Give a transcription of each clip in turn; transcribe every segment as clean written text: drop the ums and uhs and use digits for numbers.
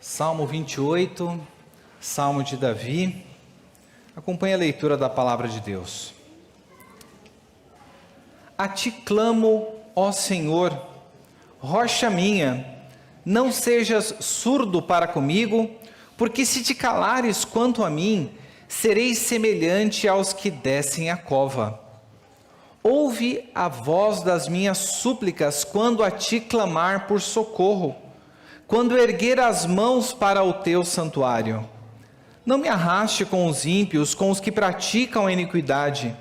Salmo 28, Salmo de Davi. Acompanhe a leitura da palavra de Deus. A ti clamo, ó Senhor, rocha minha, não sejas surdo para comigo, porque se te calares quanto a mim, serei semelhante aos que descem a cova. Ouve a voz das minhas súplicas quando a ti clamar por socorro, quando erguer as mãos para o teu santuário. Não me arraste com os ímpios, com os que praticam a iniquidade.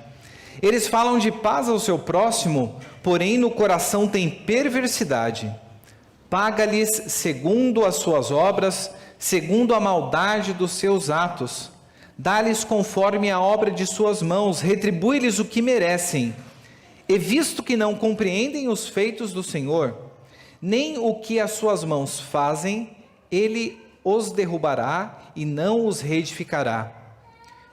Eles falam de paz ao seu próximo, porém no coração tem perversidade. Paga-lhes segundo as suas obras, segundo a maldade dos seus atos. Dá-lhes conforme a obra de suas mãos, retribui-lhes o que merecem. E visto que não compreendem os feitos do Senhor, nem o que as suas mãos fazem, ele os derrubará e não os reedificará.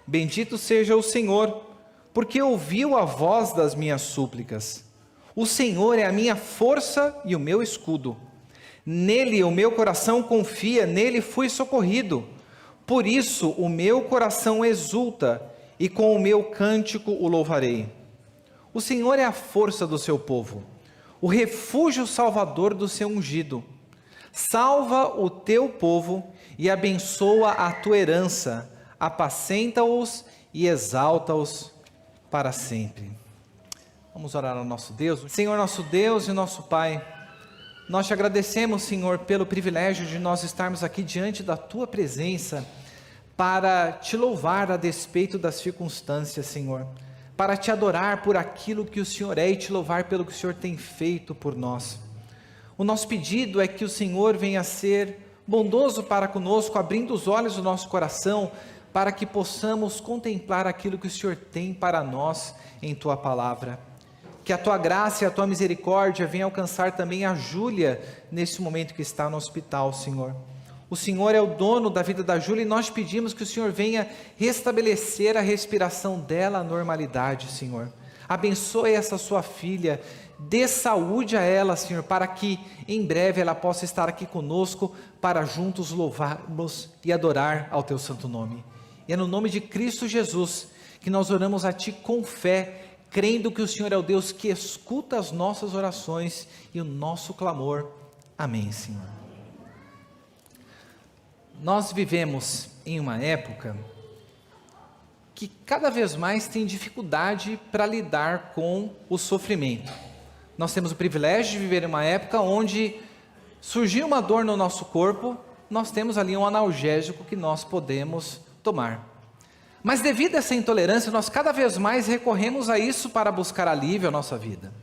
Bendito seja o Senhor, porque ouviu a voz das minhas súplicas. O Senhor é a minha força e o meu escudo. Nele o meu coração confia, nele fui socorrido. Por isso o meu coração exulta, e com o meu cântico o louvarei. O Senhor é a força do seu povo, o refúgio salvador do seu ungido. Salva o teu povo e abençoa a tua herança, apacenta-os e exalta-os para sempre. Vamos orar ao nosso Deus. Senhor, nosso Deus e nosso Pai, nós te agradecemos, Senhor, pelo privilégio de nós estarmos aqui diante da tua presença para te louvar a despeito das circunstâncias, Senhor, para te adorar por aquilo que o Senhor é e te louvar pelo que o Senhor tem feito por nós. O nosso pedido é que o Senhor venha a ser bondoso para conosco, abrindo os olhos do nosso coração, para que possamos contemplar aquilo que o Senhor tem para nós em tua palavra. Que a tua graça e a tua misericórdia venham alcançar também a Júlia nesse momento que está no hospital, Senhor. O Senhor é o dono da vida da Júlia e nós pedimos que o Senhor venha restabelecer a respiração dela à normalidade, Senhor. Abençoe essa sua filha, dê saúde a ela, Senhor, para que em breve ela possa estar aqui conosco para juntos louvarmos e adorar ao teu santo nome. E é no nome de Cristo Jesus que nós oramos a ti com fé, crendo que o Senhor é o Deus que escuta as nossas orações e o nosso clamor. Amém, Senhor. Nós vivemos em uma época que cada vez mais tem dificuldade para lidar com o sofrimento. Nós temos o privilégio de viver em uma época onde surgiu uma dor no nosso corpo, nós temos ali um analgésico que nós podemos tomar. Mas devido a essa intolerância, nós cada vez mais recorremos a isso para buscar alívio à nossa vida.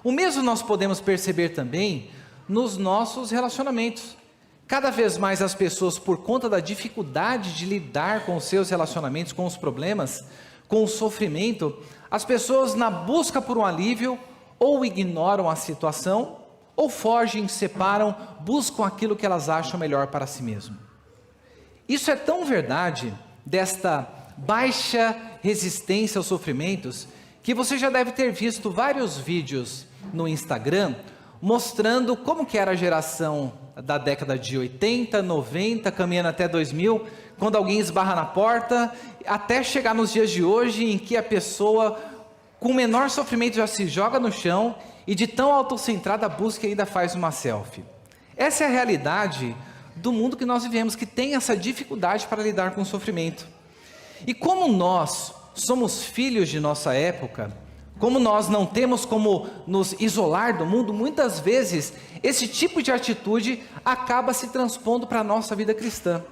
O mesmo nós podemos perceber também nos nossos relacionamentos. Cada vez mais as pessoas, por conta da dificuldade de lidar com os seus relacionamentos, com os problemas, com o sofrimento, as pessoas na busca por um alívio, ou ignoram a situação, ou fogem, separam, buscam aquilo que elas acham melhor para si mesmo. Isso é tão verdade, desta baixa resistência aos sofrimentos, que você já deve ter visto vários vídeos no Instagram, mostrando como que era a geração da década de 80, 90, caminhando até 2000, quando alguém esbarra na porta, até chegar nos dias de hoje, em que a pessoa, com menor sofrimento, já se joga no chão, e de tão autocentrada busca e ainda faz uma selfie. Essa é a realidade do mundo que nós vivemos, que tem essa dificuldade para lidar com o sofrimento. E como nós somos filhos de nossa época, como nós não temos como nos isolar do mundo, muitas vezes esse tipo de atitude acaba se transpondo para a nossa vida cristã.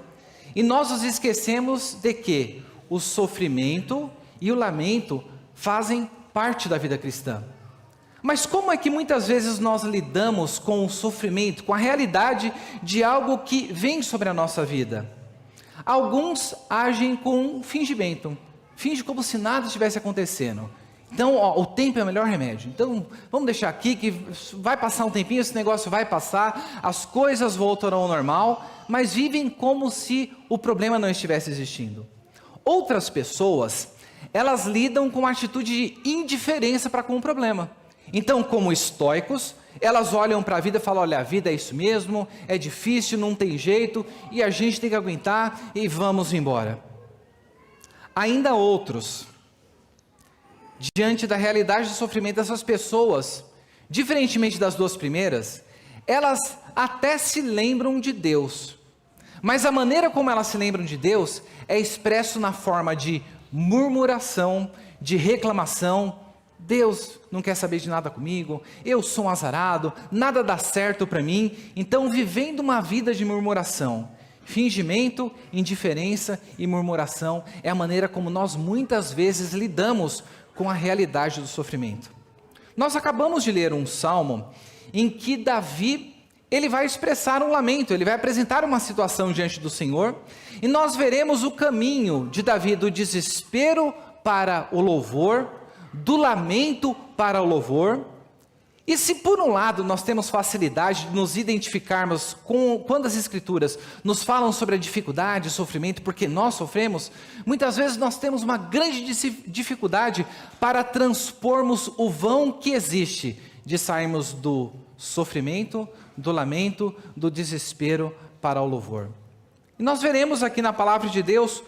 E nós nos esquecemos de que o sofrimento e o lamento fazem parte da vida cristã. Mas como é que muitas vezes nós lidamos com o sofrimento, com a realidade de algo que vem sobre a nossa vida? Alguns agem com fingimento, fingem como se nada estivesse acontecendo. Então, o tempo é o melhor remédio. Então, vamos deixar aqui que vai passar um tempinho, esse negócio vai passar, as coisas voltarão ao normal, mas vivem como se o problema não estivesse existindo. Outras pessoas, elas lidam com uma atitude de indiferença para com o problema. Então, como estoicos, elas olham para a vida e falam: olha, a vida é isso mesmo, é difícil, não tem jeito, e a gente tem que aguentar e vamos embora. Ainda outros, diante da realidade do sofrimento dessas pessoas, diferentemente das duas primeiras, elas até se lembram de Deus, mas a maneira como elas se lembram de Deus é expresso na forma de murmuração, de reclamação. Deus não quer saber de nada comigo, eu sou um azarado, nada dá certo para mim. Então, vivendo uma vida de murmuração, fingimento, indiferença e murmuração é a maneira como nós muitas vezes lidamos com a realidade do sofrimento. Nós acabamos de ler um salmo em que Davi, ele vai expressar um lamento, ele vai apresentar uma situação diante do Senhor, e nós veremos o caminho de Davi do desespero para o louvor, do lamento para o louvor. E se por um lado nós temos facilidade de nos identificarmos com quando as Escrituras nos falam sobre a dificuldade, o sofrimento, porque nós sofremos, muitas vezes nós temos uma grande dificuldade para transpormos o vão que existe, de sairmos do sofrimento, do lamento, do desespero para o louvor. E nós veremos aqui na palavra de Deus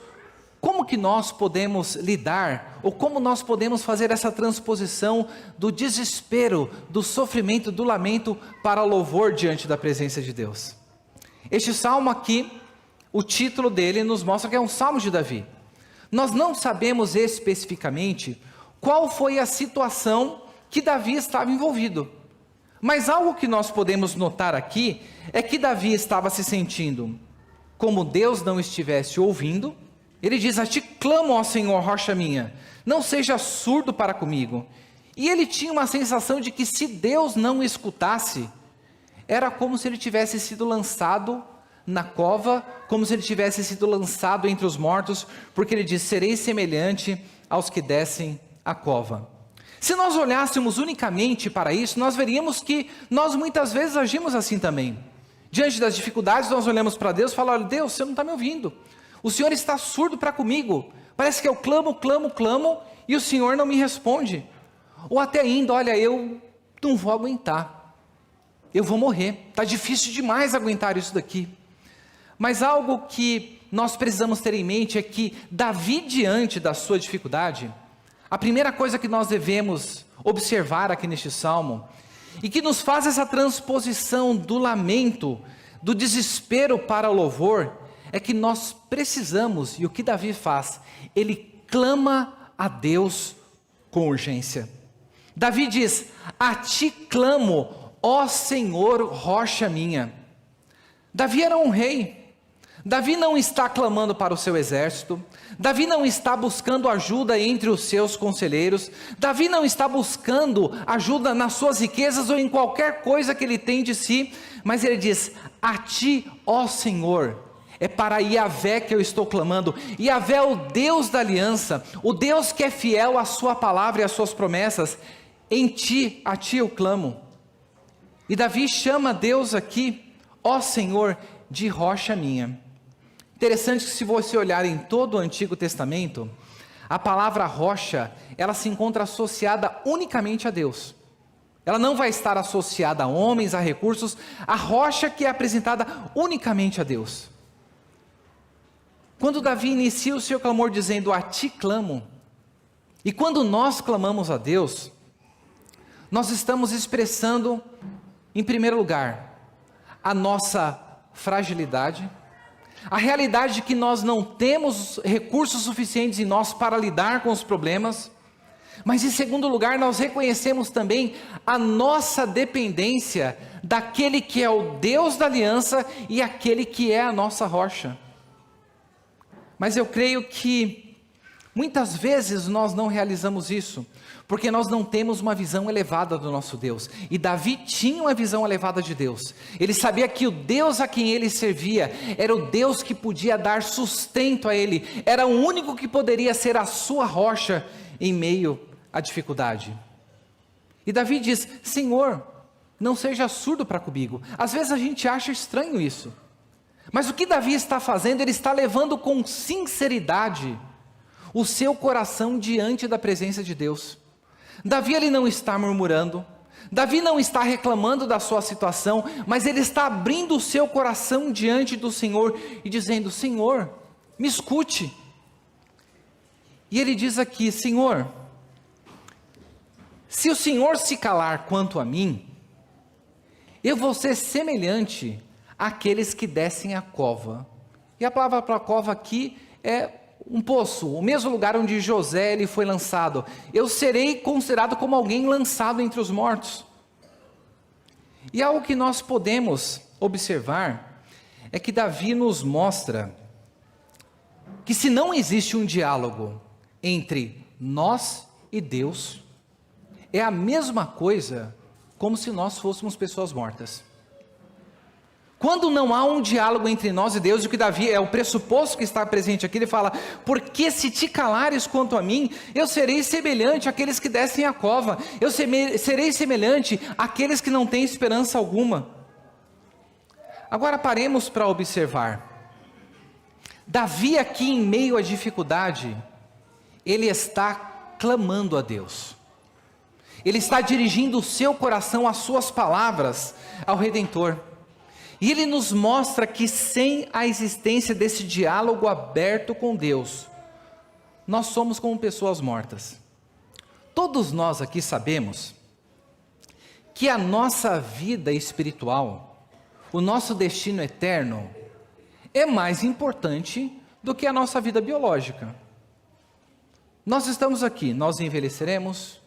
como que nós podemos lidar, ou como nós podemos fazer essa transposição do desespero, do sofrimento, do lamento para o louvor diante da presença de Deus. Este salmo aqui, o título dele nos mostra que é um salmo de Davi. Nós não sabemos especificamente qual foi a situação que Davi estava envolvido, mas algo que nós podemos notar aqui é que Davi estava se sentindo como Deus não estivesse ouvindo. Ele diz: a ti clamo, ó Senhor, rocha minha, não seja surdo para comigo. E ele tinha uma sensação de que se Deus não escutasse, era como se ele tivesse sido lançado na cova, como se ele tivesse sido lançado entre os mortos, porque ele diz: serei semelhante aos que descem a cova. Se nós olhássemos unicamente para isso, nós veríamos que nós muitas vezes agimos assim também. Diante das dificuldades, nós olhamos para Deus e falamos: olha, Deus, você não está me ouvindo. O Senhor está surdo para comigo. Parece que eu clamo, e o Senhor não me responde. Ou até ainda: olha, eu não vou aguentar. Eu vou morrer. Está difícil demais aguentar isso daqui. Mas algo que nós precisamos ter em mente é que Davi, diante da sua dificuldade, a primeira coisa que nós devemos observar aqui neste salmo, e que nos faz essa transposição do lamento, do desespero para o louvor, é que nós precisamos, e o que Davi faz? Ele clama a Deus com urgência. Davi diz: a ti clamo, ó Senhor, rocha minha. Davi era um rei. Davi não está clamando para o seu exército. Davi não está buscando ajuda entre os seus conselheiros. Davi não está buscando ajuda nas suas riquezas ou em qualquer coisa que ele tem de si. Mas ele diz: a ti, ó Senhor. É para Yahvé que eu estou clamando. Yahvé é o Deus da aliança, o Deus que é fiel à sua palavra e às suas promessas. Em ti, a ti eu clamo. E Davi chama Deus aqui, ó Senhor, de rocha minha. Interessante que, se você olhar em todo o Antigo Testamento, a palavra rocha, ela se encontra associada unicamente a Deus. Ela não vai estar associada a homens, a recursos. A rocha que é apresentada unicamente a Deus. Quando Davi inicia o seu clamor dizendo: a ti clamo, e quando nós clamamos a Deus, nós estamos expressando, em primeiro lugar, a nossa fragilidade, a realidade de que nós não temos recursos suficientes em nós para lidar com os problemas, mas em segundo lugar, nós reconhecemos também a nossa dependência daquele que é o Deus da aliança e aquele que é a nossa rocha. Mas eu creio que muitas vezes nós não realizamos isso, porque nós não temos uma visão elevada do nosso Deus. E Davi tinha uma visão elevada de Deus. Ele sabia que o Deus a quem ele servia era o Deus que podia dar sustento a ele, era o único que poderia ser a sua rocha em meio à dificuldade. E Davi diz: Senhor, não seja surdo para comigo. Às vezes a gente acha estranho isso. Mas o que Davi está fazendo? Ele está levando com sinceridade o seu coração diante da presença de Deus. Davi, ele não está murmurando. Davi não está reclamando da sua situação, mas ele está abrindo o seu coração diante do Senhor e dizendo: Senhor, me escute. E ele diz aqui: Senhor, se o Senhor se calar quanto a mim, eu vou ser semelhante àqueles que descem a cova. E a palavra para cova aqui é um poço, o mesmo lugar onde José ele foi lançado. Eu serei considerado como alguém lançado entre os mortos. E algo que nós podemos observar é que Davi nos mostra que se não existe um diálogo entre nós e Deus, é a mesma coisa como se nós fôssemos pessoas mortas. Quando não há um diálogo entre nós e Deus, o que Davi é o pressuposto que está presente aqui, ele fala: porque se te calares quanto a mim, eu serei semelhante àqueles que descem a cova, eu serei semelhante àqueles que não têm esperança alguma. Agora paremos para observar. Davi aqui em meio à dificuldade, ele está clamando a Deus. Ele está dirigindo o seu coração, as suas palavras ao Redentor. E ele nos mostra que sem a existência desse diálogo aberto com Deus, nós somos como pessoas mortas. Todos nós aqui sabemos que a nossa vida espiritual, o nosso destino eterno, é mais importante do que a nossa vida biológica. Nós estamos aqui, nós envelheceremos,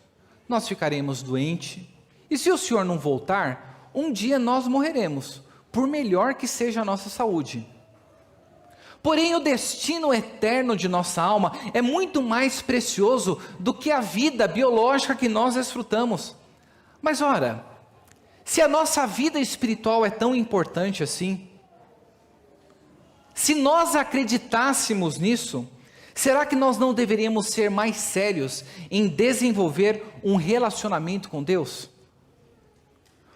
nós ficaremos doentes, e se o Senhor não voltar, um dia nós morreremos, por melhor que seja a nossa saúde. Porém, o destino eterno de nossa alma é muito mais precioso do que a vida biológica que nós desfrutamos. Mas ora, se a nossa vida espiritual é tão importante assim, se nós acreditássemos nisso, será que nós não deveríamos ser mais sérios em desenvolver um relacionamento com Deus?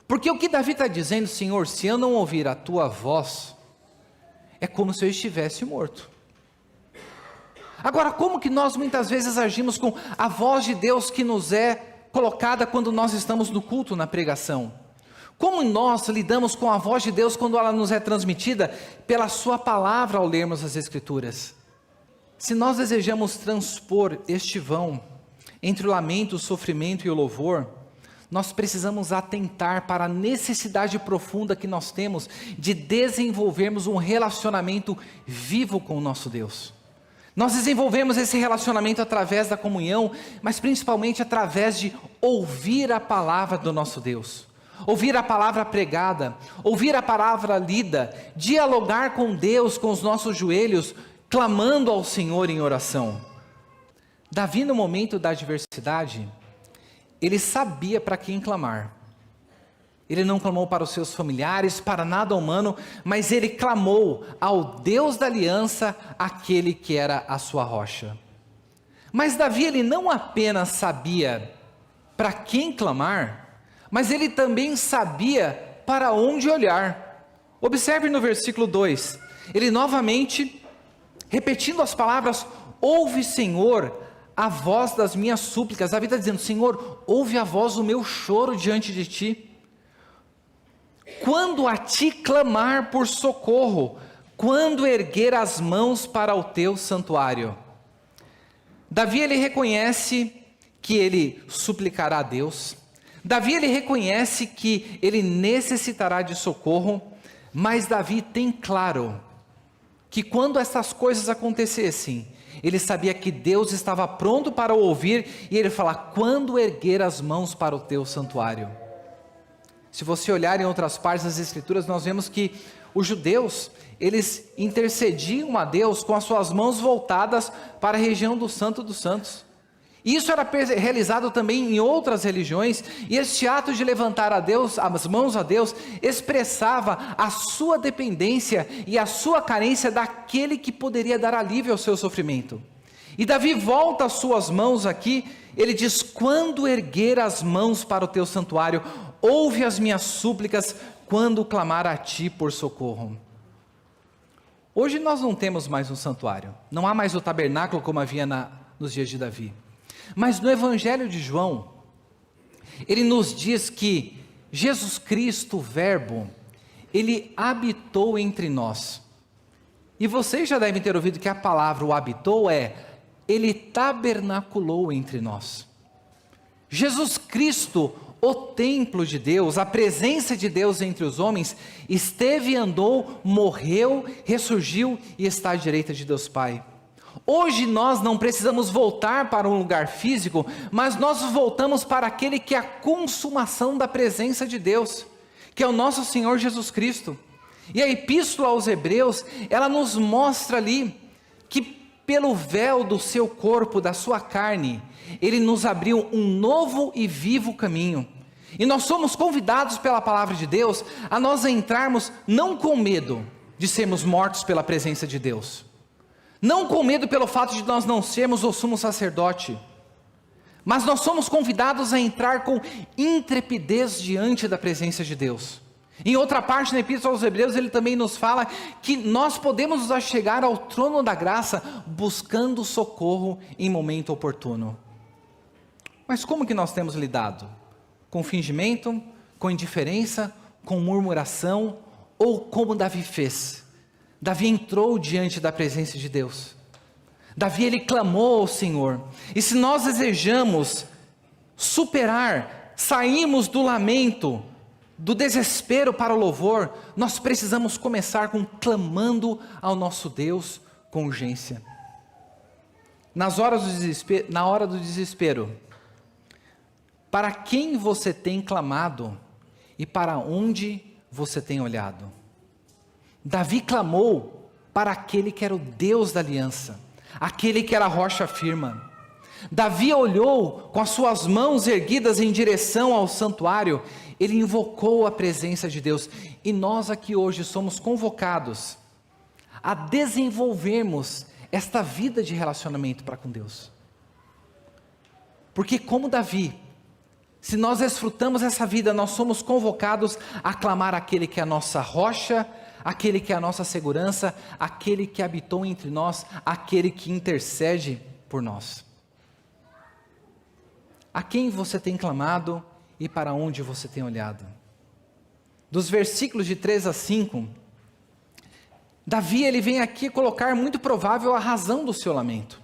Porque o que Davi está dizendo: Senhor, se eu não ouvir a tua voz, é como se eu estivesse morto. Agora, como que nós muitas vezes agimos com a voz de Deus que nos é colocada quando nós estamos no culto, na pregação? Como nós lidamos com a voz de Deus quando ela nos é transmitida pela sua palavra ao lermos as Escrituras? Se nós desejamos transpor este vão entre o lamento, o sofrimento e o louvor, nós precisamos atentar para a necessidade profunda que nós temos de desenvolvermos um relacionamento vivo com o nosso Deus. Nós desenvolvemos esse relacionamento através da comunhão, mas principalmente através de ouvir a palavra do nosso Deus. Ouvir a palavra pregada, ouvir a palavra lida, dialogar com Deus com os nossos joelhos, clamando ao Senhor em oração. Davi, no momento da adversidade, ele sabia para quem clamar. Ele não clamou para os seus familiares, para nada humano, mas ele clamou ao Deus da aliança, aquele que era a sua rocha. Mas Davi, ele não apenas sabia para quem clamar, mas ele também sabia para onde olhar. Observe no versículo 2, ele novamente, repetindo as palavras: ouve, Senhor, a voz das minhas súplicas. Davi está dizendo: Senhor, ouve a voz do meu choro diante de ti. Quando a ti clamar por socorro, quando erguer as mãos para o teu santuário. Davi, ele reconhece que ele suplicará a Deus. Davi, ele reconhece que ele necessitará de socorro, mas Davi tem claro que quando essas coisas acontecessem, ele sabia que Deus estava pronto para o ouvir, e ele fala: quando erguer as mãos para o teu santuário. Se você olhar em outras partes das Escrituras, nós vemos que os judeus, eles intercediam a Deus com as suas mãos voltadas para a região do Santo dos Santos. Isso era realizado também em outras religiões, e este ato de levantar a Deus, as mãos a Deus, expressava a sua dependência e a sua carência daquele que poderia dar alívio ao seu sofrimento. E Davi volta as suas mãos aqui, ele diz: quando erguer as mãos para o teu santuário, ouve as minhas súplicas quando clamar a ti por socorro. Hoje nós não temos mais um santuário, não há mais o tabernáculo como havia nos dias de Davi. Mas no Evangelho de João, ele nos diz que Jesus Cristo, o Verbo, ele habitou entre nós. E vocês já devem ter ouvido que a palavra o habitou ele tabernaculou entre nós. Jesus Cristo, o templo de Deus, a presença de Deus entre os homens, esteve e andou, morreu, ressurgiu e está à direita de Deus Pai. Hoje nós não precisamos voltar para um lugar físico, mas nós voltamos para aquele que é a consumação da presença de Deus, que é o nosso Senhor Jesus Cristo. E a Epístola aos Hebreus, ela nos mostra ali que pelo véu do seu corpo, da sua carne, ele nos abriu um novo e vivo caminho. E nós somos convidados pela palavra de Deus a nós entrarmos não com medo de sermos mortos pela presença de Deus, não com medo pelo fato de nós não sermos o sumo sacerdote, mas nós somos convidados a entrar com intrepidez diante da presença de Deus. Em outra parte na Epístola aos Hebreus, ele também nos fala que nós podemos nos achegar ao trono da graça, buscando socorro em momento oportuno. Mas como que nós temos lidado? Com fingimento, com indiferença, com murmuração, ou como Davi fez? Davi entrou diante da presença de Deus. Davi, ele clamou ao Senhor. E se nós desejamos superar, sairmos do lamento, do desespero para o louvor, nós precisamos começar clamando ao nosso Deus com urgência. Na hora do desespero, para quem você tem clamado e para onde você tem olhado? Davi clamou para aquele que era o Deus da aliança, aquele que era a rocha firme. Davi olhou com as suas mãos erguidas em direção ao santuário, ele invocou a presença de Deus. E nós aqui hoje somos convocados a desenvolvermos esta vida de relacionamento para com Deus. Porque como Davi, se nós desfrutamos essa vida, nós somos convocados a clamar aquele que é a nossa rocha, aquele que é a nossa segurança, aquele que habitou entre nós, aquele que intercede por nós. A quem você tem clamado e para onde você tem olhado? Dos versículos de 3 a 5, Davi, ele vem aqui colocar muito provável a razão do seu lamento.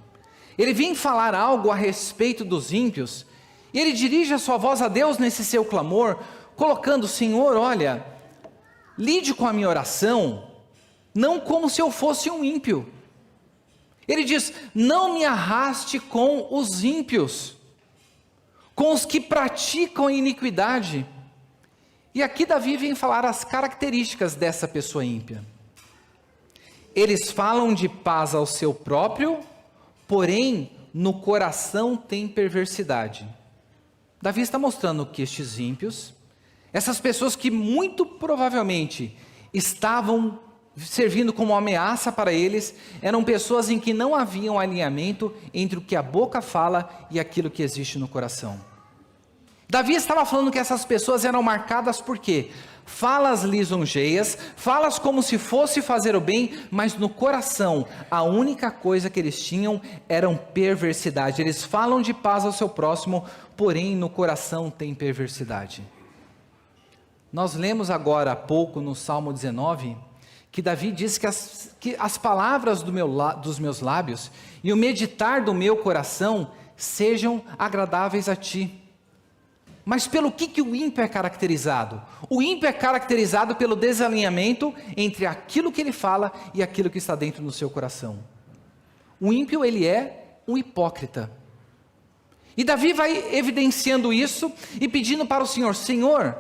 Ele vem falar algo a respeito dos ímpios, e ele dirige a sua voz a Deus nesse seu clamor, colocando: Senhor, olha, lide com a minha oração, não como se eu fosse um ímpio. Ele diz: não me arraste com os ímpios, com os que praticam a iniquidade. E aqui Davi vem falar as características dessa pessoa ímpia. Eles falam de paz ao seu próprio, porém no coração tem perversidade. Davi está mostrando que estes ímpios, essas pessoas que muito provavelmente estavam servindo como ameaça para eles, eram pessoas em que não havia um alinhamento entre o que a boca fala e aquilo que existe no coração. Davi estava falando que essas pessoas eram marcadas por quê? Falas lisonjeias, falas como se fosse fazer o bem, mas no coração, a única coisa que eles tinham eram perversidade. Eles falam de paz ao seu próximo, porém no coração tem perversidade. Nós lemos agora há pouco no Salmo 19, que Davi diz que as palavras dos meus lábios e o meditar do meu coração sejam agradáveis a ti. Mas pelo que o ímpio é caracterizado? O ímpio é caracterizado pelo desalinhamento entre aquilo que ele fala e aquilo que está dentro do seu coração. O ímpio, ele é um hipócrita. E Davi vai evidenciando isso e pedindo para o Senhor: Senhor,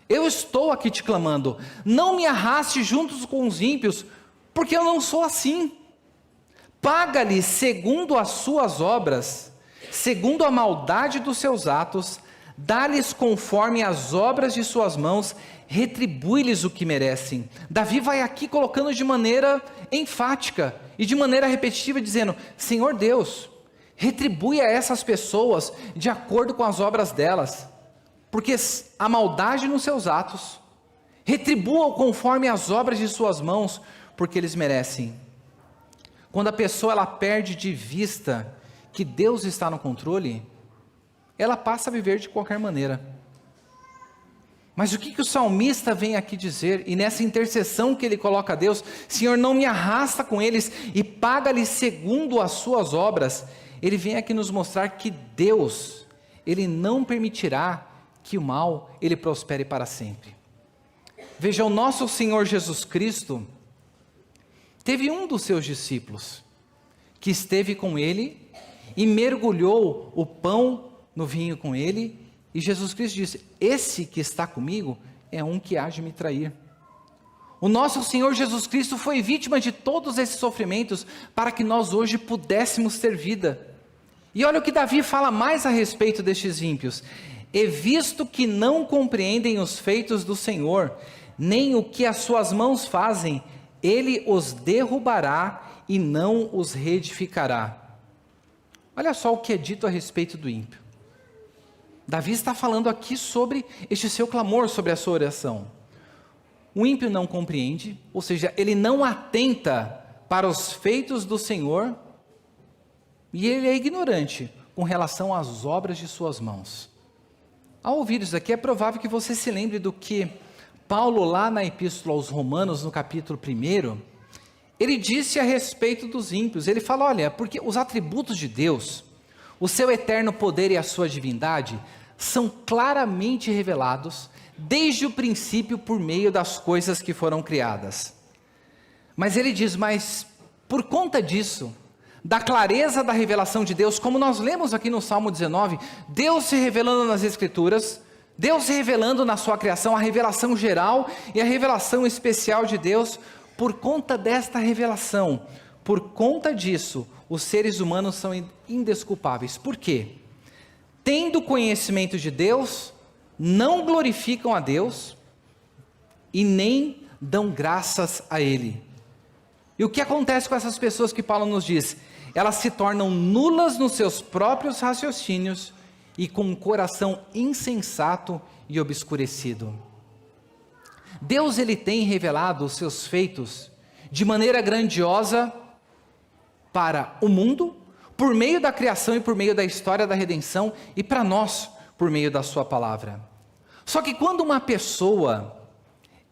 eu estou aqui te clamando, não me arraste juntos com os ímpios, porque eu não sou assim. Paga-lhe segundo as suas obras, segundo a maldade dos seus atos, dá-lhes conforme as obras de suas mãos, retribui-lhes o que merecem. Davi vai aqui colocando de maneira enfática e de maneira repetitiva, dizendo: Senhor Deus, retribui a essas pessoas de acordo com as obras delas, porque a maldade nos seus atos, retribuam conforme as obras de suas mãos, porque eles merecem. Quando a pessoa ela perde de vista que Deus está no controle, ela passa a viver de qualquer maneira. Mas o que o salmista vem aqui dizer, e nessa intercessão que ele coloca a Deus, Senhor, não me arrasta com eles e paga-lhes segundo as suas obras, ele vem aqui nos mostrar que Deus, ele não permitirá que o mal, ele prospere para sempre. Veja, o nosso Senhor Jesus Cristo, teve um dos seus discípulos, que esteve com ele, e mergulhou o pão no vinho com ele, e Jesus Cristo disse, esse que está comigo, é um que há de me trair. O nosso Senhor Jesus Cristo foi vítima de todos esses sofrimentos, para que nós hoje pudéssemos ter vida. E olha o que Davi fala mais a respeito destes ímpios, e visto que não compreendem os feitos do Senhor, nem o que as suas mãos fazem, ele os derrubará e não os reedificará. Olha só o que é dito a respeito do ímpio. Davi está falando aqui sobre este seu clamor, sobre a sua oração. O ímpio não compreende, ou seja, ele não atenta para os feitos do Senhor, e ele é ignorante com relação às obras de suas mãos. Ao ouvir isso aqui, é provável que você se lembre do que Paulo, lá na Epístola aos Romanos, no capítulo 1, ele disse a respeito dos ímpios. Ele fala, olha, porque os atributos de Deus, o seu eterno poder e a sua divindade, são claramente revelados, desde o princípio, por meio das coisas que foram criadas. Mas ele diz, mas por conta disso, da clareza da revelação de Deus, como nós lemos aqui no Salmo 19, Deus se revelando nas Escrituras, Deus se revelando na sua criação, a revelação geral e a revelação especial de Deus, por conta desta revelação, por conta disso, os seres humanos são indesculpáveis. Por quê? Tendo conhecimento de Deus, não glorificam a Deus e nem dão graças a Ele. E o que acontece com essas pessoas que Paulo nos diz? Elas se tornam nulas nos seus próprios raciocínios e com um coração insensato e obscurecido. Deus, ele tem revelado os seus feitos de maneira grandiosa para o mundo, por meio da criação e por meio da história da redenção, e para nós, por meio da sua palavra. Só que quando uma pessoa,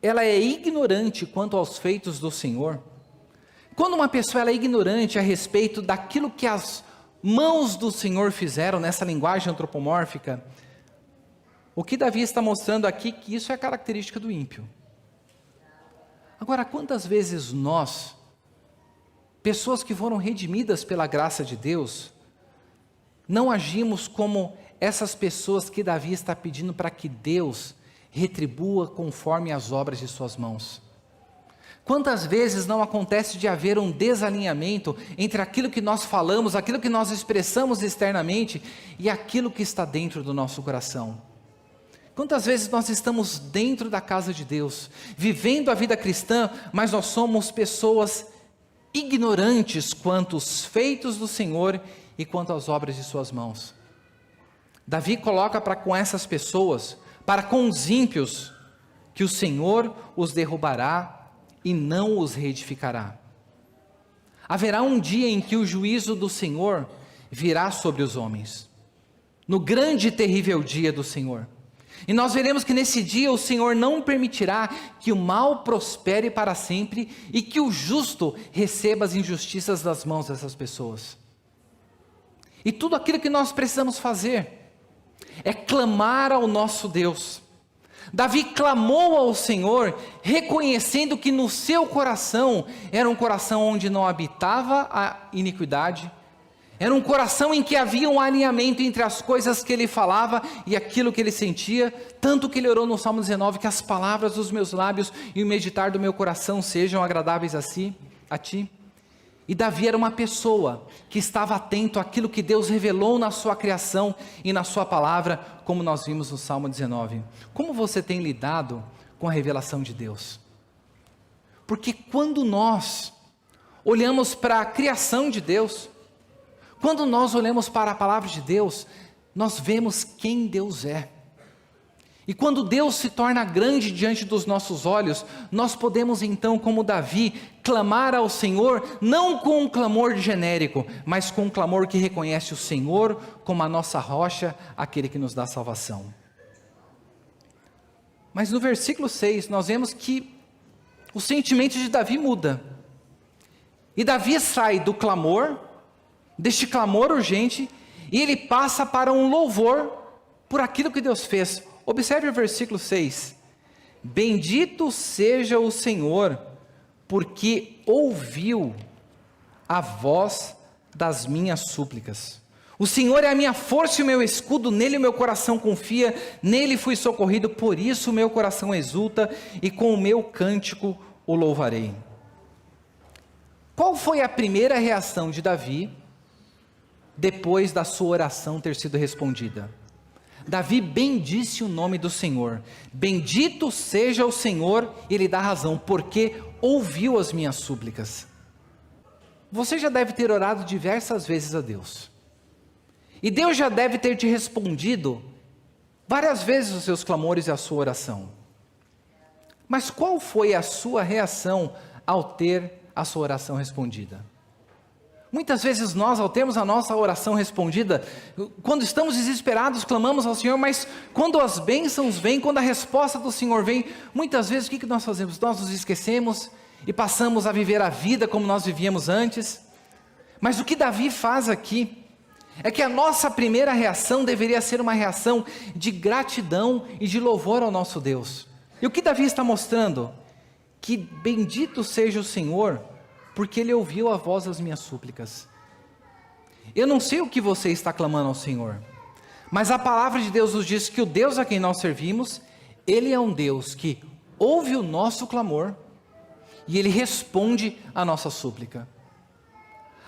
ela é ignorante quanto aos feitos do Senhor, quando uma pessoa ela é ignorante a respeito daquilo que as mãos do Senhor fizeram, nessa linguagem antropomórfica, o que Davi está mostrando aqui, que isso é característica do ímpio. Agora, quantas vezes nós, pessoas que foram redimidas pela graça de Deus, não agimos como essas pessoas que Davi está pedindo para que Deus retribua conforme as obras de suas mãos? Quantas vezes não acontece de haver um desalinhamento entre aquilo que nós falamos, aquilo que nós expressamos externamente e aquilo que está dentro do nosso coração? Quantas vezes nós estamos dentro da casa de Deus, vivendo a vida cristã, mas nós somos pessoas ignorantes quanto aos feitos do Senhor e quanto às obras de suas mãos? Davi coloca para com essas pessoas, para com os ímpios, que o Senhor os derrubará e não os reedificará. Haverá um dia em que o juízo do Senhor virá sobre os homens, no grande e terrível dia do Senhor. E nós veremos que nesse dia o Senhor não permitirá que o mal prospere para sempre e que o justo receba as injustiças das mãos dessas pessoas. E tudo aquilo que nós precisamos fazer é clamar ao nosso Deus. Davi clamou ao Senhor, reconhecendo que no seu coração era um coração onde não habitava a iniquidade, era um coração em que havia um alinhamento entre as coisas que ele falava e aquilo que ele sentia, tanto que ele orou no Salmo 19, que as palavras dos meus lábios e o meditar do meu coração sejam agradáveis a ti. E Davi era uma pessoa que estava atento àquilo que Deus revelou na sua criação e na sua palavra, como nós vimos no Salmo 19. Como você tem lidado com a revelação de Deus? Porque quando nós olhamos para a criação de Deus, quando nós olhamos para a palavra de Deus, nós vemos quem Deus é. E quando Deus se torna grande diante dos nossos olhos, nós podemos então, como Davi, clamar ao Senhor, não com um clamor genérico, mas com um clamor que reconhece o Senhor como a nossa rocha, aquele que nos dá salvação. Mas no versículo 6, nós vemos que o sentimento de Davi muda. E Davi sai do clamor, deste clamor urgente, e ele passa para um louvor por aquilo que Deus fez. Observe o versículo 6. Bendito seja o Senhor, porque ouviu a voz das minhas súplicas. O Senhor é a minha força e o meu escudo, nele o meu coração confia, nele fui socorrido, por isso o meu coração exulta, e com o meu cântico o louvarei. Qual foi a primeira reação de Davi, depois da sua oração ter sido respondida? Davi bendisse o nome do Senhor. Bendito seja o Senhor, e ele dá razão, porque ouviu as minhas súplicas. Você já deve ter orado diversas vezes a Deus. E Deus já deve ter te respondido várias vezes os seus clamores e a sua oração. Mas qual foi a sua reação ao ter a sua oração respondida? Muitas vezes nós, ao termos a nossa oração respondida, quando estamos desesperados, clamamos ao Senhor, mas quando as bênçãos vêm, quando a resposta do Senhor vem, muitas vezes o que nós fazemos? Nós nos esquecemos e passamos a viver a vida como nós vivíamos antes. Mas o que Davi faz aqui, é que a nossa primeira reação deveria ser uma reação de gratidão e de louvor ao nosso Deus. E o que Davi está mostrando? Que bendito seja o Senhor, porque Ele ouviu a voz das minhas súplicas. Eu não sei o que você está clamando ao Senhor, mas a palavra de Deus nos diz que o Deus a quem nós servimos, Ele é um Deus que ouve o nosso clamor, e Ele responde a nossa súplica.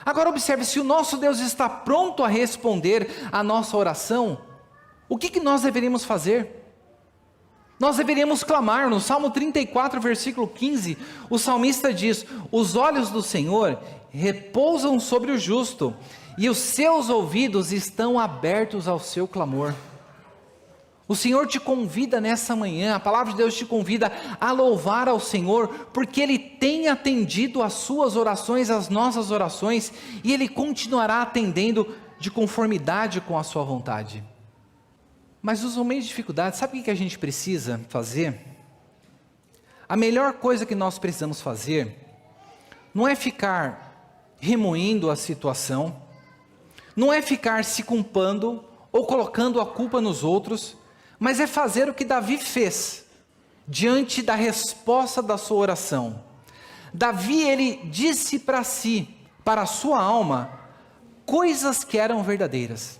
Agora observe, se o nosso Deus está pronto a responder a nossa oração, o que nós deveríamos fazer? Nós deveríamos clamar. No Salmo 34, versículo 15, o salmista diz: os olhos do Senhor repousam sobre o justo, e os seus ouvidos estão abertos ao seu clamor. O Senhor te convida nessa manhã, a palavra de Deus te convida a louvar ao Senhor, porque Ele tem atendido às suas orações, às nossas orações, e Ele continuará atendendo de conformidade com a sua vontade. Mas nos momentos de dificuldade, sabe o que a gente precisa fazer? A melhor coisa que nós precisamos fazer, não é ficar remoendo a situação, não é ficar se culpando, ou colocando a culpa nos outros, mas é fazer o que Davi fez, diante da resposta da sua oração. Davi, ele disse para si, para a sua alma, coisas que eram verdadeiras.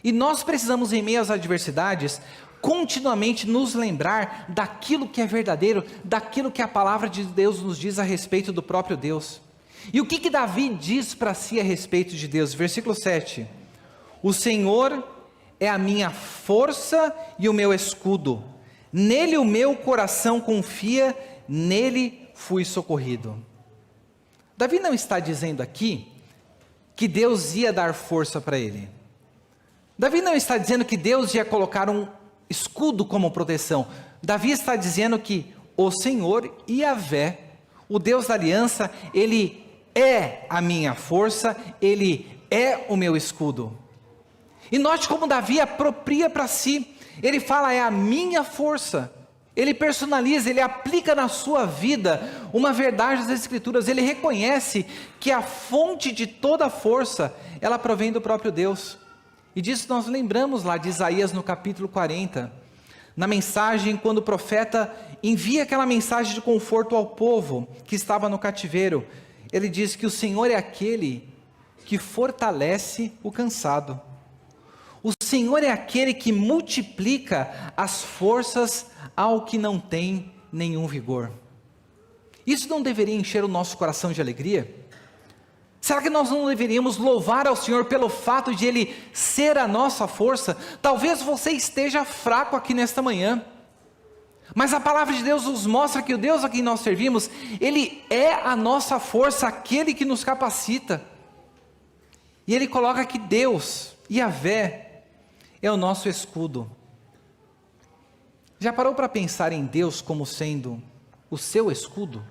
E nós precisamos, em meio às adversidades, continuamente nos lembrar daquilo que é verdadeiro, daquilo que a palavra de Deus nos diz a respeito do próprio Deus. E o que Davi diz para si a respeito de Deus? Versículo 7, o Senhor é a minha força e o meu escudo, nele o meu coração confia, nele fui socorrido. Davi não está dizendo aqui que Deus ia dar força para ele. Davi não está dizendo que Deus ia colocar um escudo como proteção. Davi está dizendo que o Senhor, Yahvé, o Deus da aliança, Ele é a minha força, Ele é o meu escudo. E note como Davi apropria para si, ele fala, é a minha força. Ele personaliza, ele aplica na sua vida uma verdade das Escrituras. Ele reconhece que a fonte de toda força, ela provém do próprio Deus. E disso nós lembramos lá de Isaías no capítulo 40, na mensagem, quando o profeta envia aquela mensagem de conforto ao povo que estava no cativeiro. Ele diz que o Senhor é aquele que fortalece o cansado. O Senhor é aquele que multiplica as forças ao que não tem nenhum vigor. Isso não deveria encher o nosso coração de alegria? Será que nós não deveríamos louvar ao Senhor pelo fato de Ele ser a nossa força? Talvez você esteja fraco aqui nesta manhã, mas a palavra de Deus nos mostra que o Deus a quem nós servimos, Ele é a nossa força, aquele que nos capacita. E Ele coloca que Deus, Yahvé, é o nosso escudo. Já parou para pensar em Deus como sendo o seu escudo?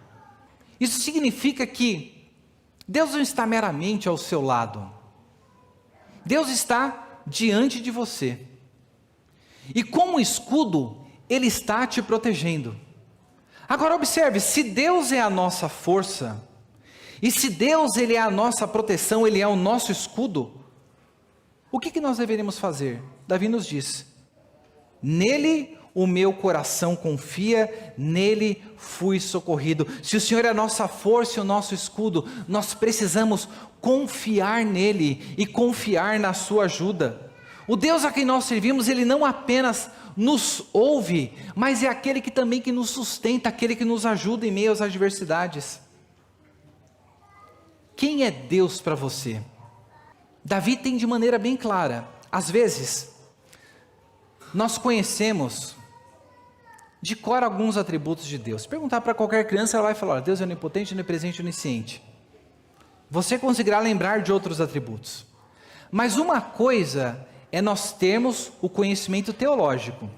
Isso significa que Deus não está meramente ao seu lado. Deus está diante de você. E como escudo, Ele está te protegendo. Agora observe, se Deus é a nossa força, e se Deus Ele é a nossa proteção, Ele é o nosso escudo, o que nós deveríamos fazer? Davi nos diz: nele o meu coração confia, nele fui socorrido. Se o Senhor é a nossa força e o nosso escudo, nós precisamos confiar nele e confiar na sua ajuda. O Deus a quem nós servimos, Ele não apenas nos ouve, mas é aquele que também que nos sustenta, aquele que nos ajuda em meio às adversidades. Quem é Deus para você? Davi tem de maneira bem clara. Às vezes, nós conhecemos de cor alguns atributos de Deus. Se perguntar para qualquer criança, ela vai falar: Deus é onipotente, onipresente, onisciente. Você conseguirá lembrar de outros atributos. Mas uma coisa é nós termos o conhecimento teológico.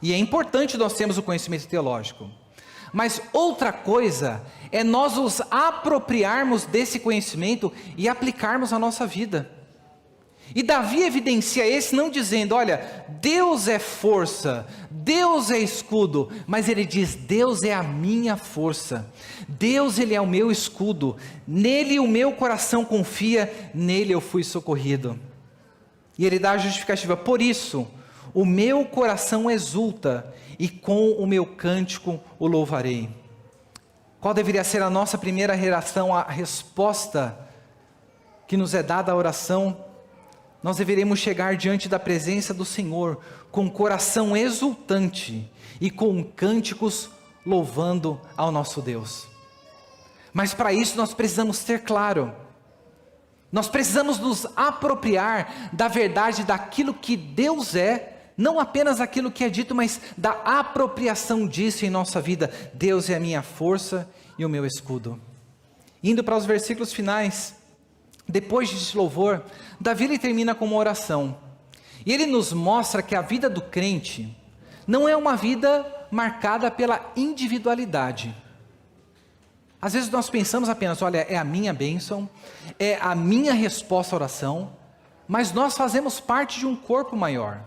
E é importante nós termos o conhecimento teológico. Mas outra coisa é nós nos apropriarmos desse conhecimento e aplicarmos na nossa vida. E Davi evidencia esse não dizendo: olha, Deus é força, Deus é escudo, mas ele diz: Deus é a minha força, Deus Ele é o meu escudo, nele o meu coração confia, nele eu fui socorrido. E ele dá a justificativa: por isso o meu coração exulta e com o meu cântico o louvarei. Qual deveria ser a nossa primeira reação, a resposta que nos é dada à oração? Nós deveremos chegar diante da presença do Senhor com um coração exultante e com cânticos louvando ao nosso Deus. Mas para isso nós precisamos ter claro, nós precisamos nos apropriar da verdade daquilo que Deus é, não apenas aquilo que é dito, mas da apropriação disso em nossa vida. Deus é a minha força e o meu escudo. Indo para os versículos finais, depois desse louvor, Davi ele termina com uma oração. E ele nos mostra que a vida do crente não é uma vida marcada pela individualidade. Às vezes nós pensamos apenas: olha, é a minha bênção, é a minha resposta à oração, mas nós fazemos parte de um corpo maior.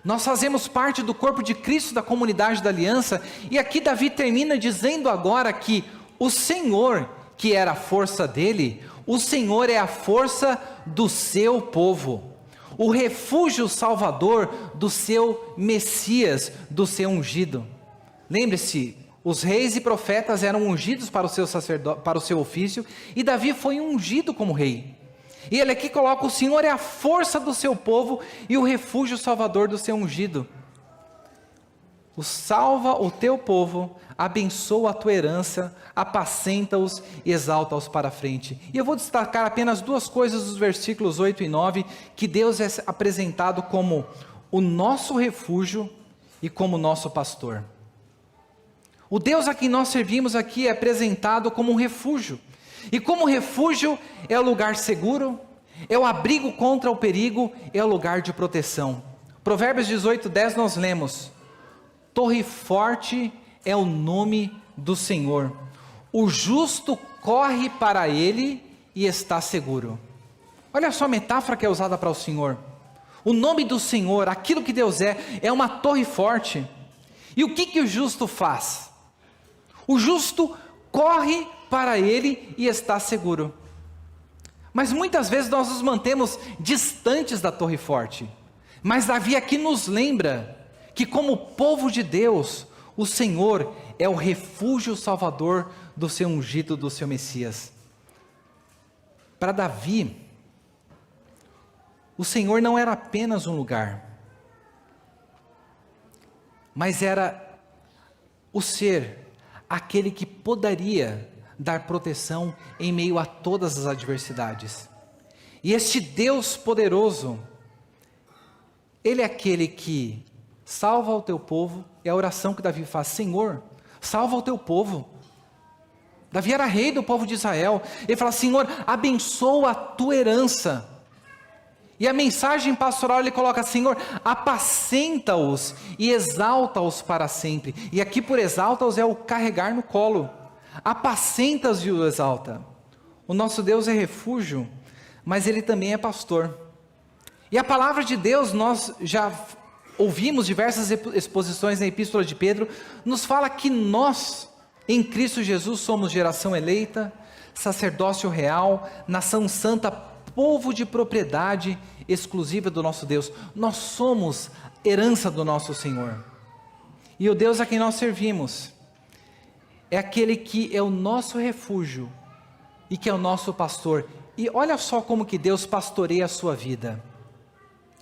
Nós fazemos parte do corpo de Cristo, da comunidade da aliança, e aqui Davi termina dizendo agora que o Senhor, que era a força dele, o Senhor é a força do seu povo, o refúgio salvador do seu Messias, do seu ungido. Lembre-se, os reis e profetas eram ungidos para o seu ofício, e Davi foi ungido como rei. E ele aqui coloca: o Senhor é a força do seu povo e o refúgio salvador do seu ungido. O salva o teu povo, abençoa a tua herança, apacenta-os e exalta-os para a frente. E eu vou destacar apenas duas coisas dos versículos 8 e 9, que Deus é apresentado como o nosso refúgio e como nosso pastor. O Deus a quem nós servimos aqui é apresentado como um refúgio. E como refúgio é o lugar seguro, é o abrigo contra o perigo, é o lugar de proteção. Provérbios 18:10 nós lemos: torre forte é o nome do Senhor, o justo corre para ele e está seguro. Olha só a metáfora que é usada para o Senhor. O nome do Senhor, aquilo que Deus é uma torre forte. E o que o justo faz? O justo corre para ele e está seguro. Mas muitas vezes nós nos mantemos distantes da torre forte. Mas Davi aqui nos lembra que, como povo de Deus, o Senhor é o refúgio salvador do seu ungido, do seu Messias. Para Davi, o Senhor não era apenas um lugar, mas era o ser, aquele que poderia dar proteção em meio a todas as adversidades. E este Deus poderoso, Ele é aquele que salva o teu povo. É a oração que Davi faz: Senhor, salva o teu povo. Davi era rei do povo de Israel. Ele fala: Senhor, abençoa a tua herança. E a mensagem pastoral ele coloca: Senhor, apacenta-os e exalta-os para sempre. E aqui por exalta-os é o carregar no colo. Apacenta-os e o exalta. O nosso Deus é refúgio, mas Ele também é pastor. E a palavra de Deus, nós já ouvimos diversas exposições na Epístola de Pedro, nos fala que nós, em Cristo Jesus, somos geração eleita, sacerdócio real, nação santa, povo de propriedade exclusiva do nosso Deus. Nós somos herança do nosso Senhor. E o Deus a quem nós servimos é aquele que é o nosso refúgio e que é o nosso pastor. E olha só como que Deus pastoreia a sua vida.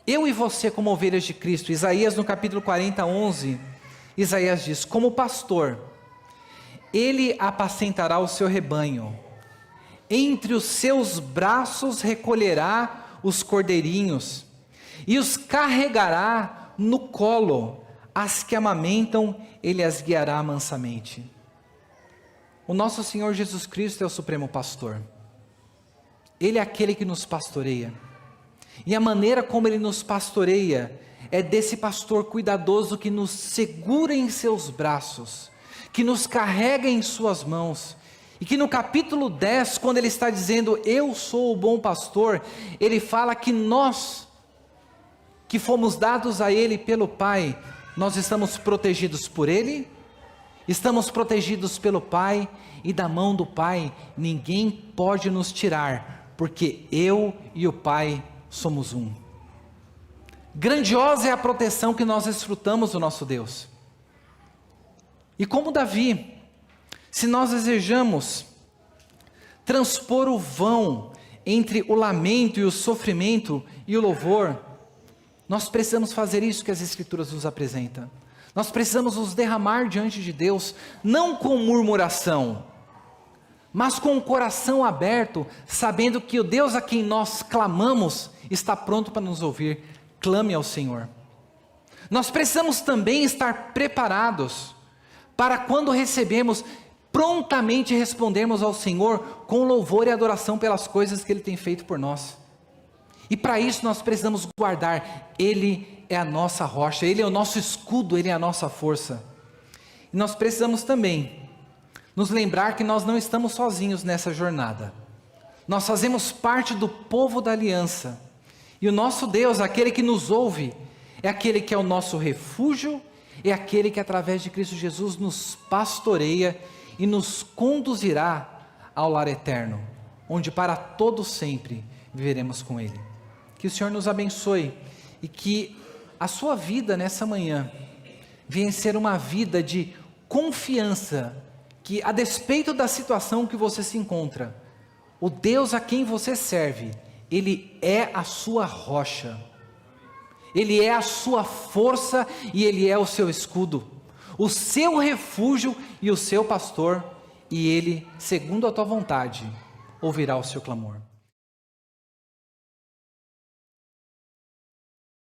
Eu e você como ovelhas de Cristo. Isaías no capítulo 40, 11, Isaías diz: como pastor, Ele apacentará o seu rebanho, entre os seus braços recolherá os cordeirinhos, e os carregará no colo, as que amamentam, Ele as guiará mansamente. O nosso Senhor Jesus Cristo é o supremo pastor, Ele é aquele que nos pastoreia, e a maneira como Ele nos pastoreia, é desse pastor cuidadoso que nos segura em seus braços, que nos carrega em suas mãos, e que no capítulo 10, quando Ele está dizendo, eu sou o bom pastor, Ele fala que nós, que fomos dados a Ele pelo Pai, nós estamos protegidos por Ele, estamos protegidos pelo Pai, e da mão do Pai, ninguém pode nos tirar, porque eu e o Pai somos um. Grandiosa é a proteção que nós desfrutamos do nosso Deus. E como Davi, se nós desejamos transpor o vão entre o lamento e o sofrimento e o louvor, nós precisamos fazer isso que as Escrituras nos apresentam. Nós precisamos nos derramar diante de Deus, não com murmuração, mas com o coração aberto, sabendo que o Deus a quem nós clamamos está pronto para nos ouvir. Clame ao Senhor. Nós precisamos também estar preparados para quando recebemos, prontamente respondermos ao Senhor com louvor e adoração pelas coisas que Ele tem feito por nós. E para isso nós precisamos guardar, Ele é a nossa rocha, Ele é o nosso escudo, Ele é a nossa força. E nós precisamos também nos lembrar que nós não estamos sozinhos nessa jornada. Nós fazemos parte do povo da aliança. E o nosso Deus, aquele que nos ouve, é aquele que é o nosso refúgio, é aquele que através de Cristo Jesus nos pastoreia e nos conduzirá ao lar eterno, onde para todo sempre viveremos com Ele. Que o Senhor nos abençoe e que a sua vida nessa manhã venha ser uma vida de confiança, que a despeito da situação que você se encontra, o Deus a quem você serve, Ele é a sua rocha, Ele é a sua força e Ele é o seu escudo, o seu refúgio e o seu pastor, e Ele, segundo a tua vontade, ouvirá o seu clamor.